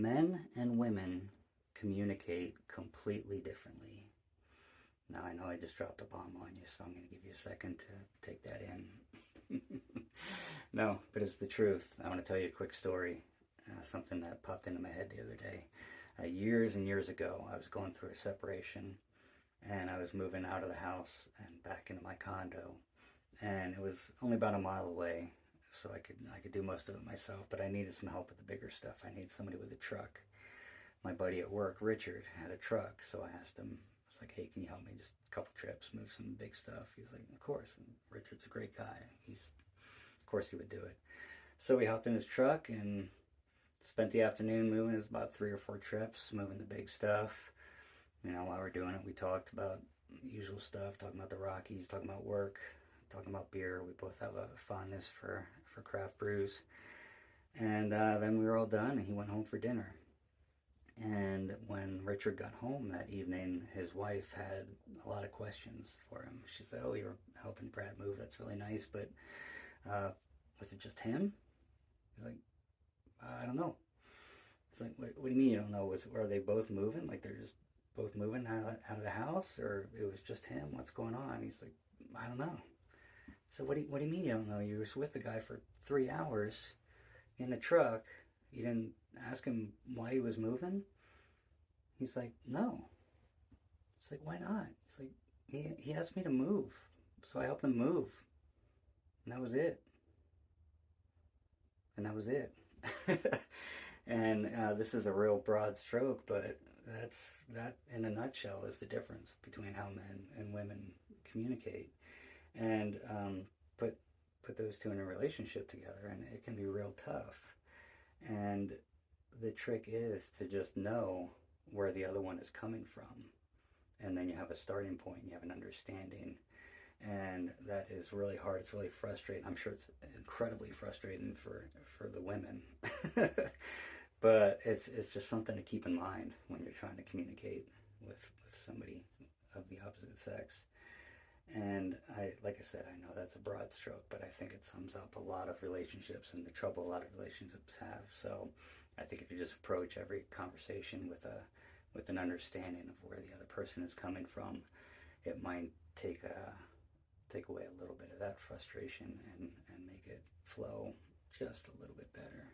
Men and women communicate completely differently. Now, I know I just dropped a bomb on you, so I'm going to give you a second to take that in. No, but it's the truth. I want to tell you a quick story, something that popped into my head the other day. Years and years ago, I was going through a separation, and I was moving out of the house and back into my condo, and it was only about a mile away, so I could do most of it myself, but I needed some help with the bigger stuff. I needed somebody with a truck. My buddy at work, Richard, had a truck, so I asked him, I was like, hey, can you help me just a couple trips, move some big stuff? He's like, of course. And Richard's a great guy. Of course he would do it. So we hopped in his truck and spent the afternoon moving. It was about 3 or 4 trips, moving the big stuff. While we're doing it, we talked about usual stuff, talking about the Rockies, talking about work, talking about beer. We both have a fondness for craft brews. And then we were all done, and he went home for dinner. And when Richard got home that evening, his wife had a lot of questions for him. She said, oh, you're helping Brad move. That's really nice, but was it just him? He's like, I don't know. It's like, what do you mean you don't know? Were they both moving? Like they're just both moving out of the house? Or it was just him? What's going on? He's like, I don't know. So what do you mean you don't know? You were with the guy for 3 hours in the truck. You didn't ask him why he was moving? He's like, no. It's like, why not? He's like, he asked me to move, so I helped him move. And that was it. And that was it. And this is a real broad stroke, but that in a nutshell is the difference between how men and women communicate. And put those two in a relationship together, and it can be real tough. And the trick is to just know where the other one is coming from. And then you have a starting point, you have an understanding. And that is really hard. It's really frustrating. I'm sure it's incredibly frustrating for the women. But it's just something to keep in mind when you're trying to communicate with somebody of the opposite sex. And like I said, I know that's a broad stroke, but I think it sums up a lot of relationships and the trouble a lot of relationships have. So I think if you just approach every conversation with an understanding of where the other person is coming from, it might take away a little bit of that frustration and make it flow just a little bit better.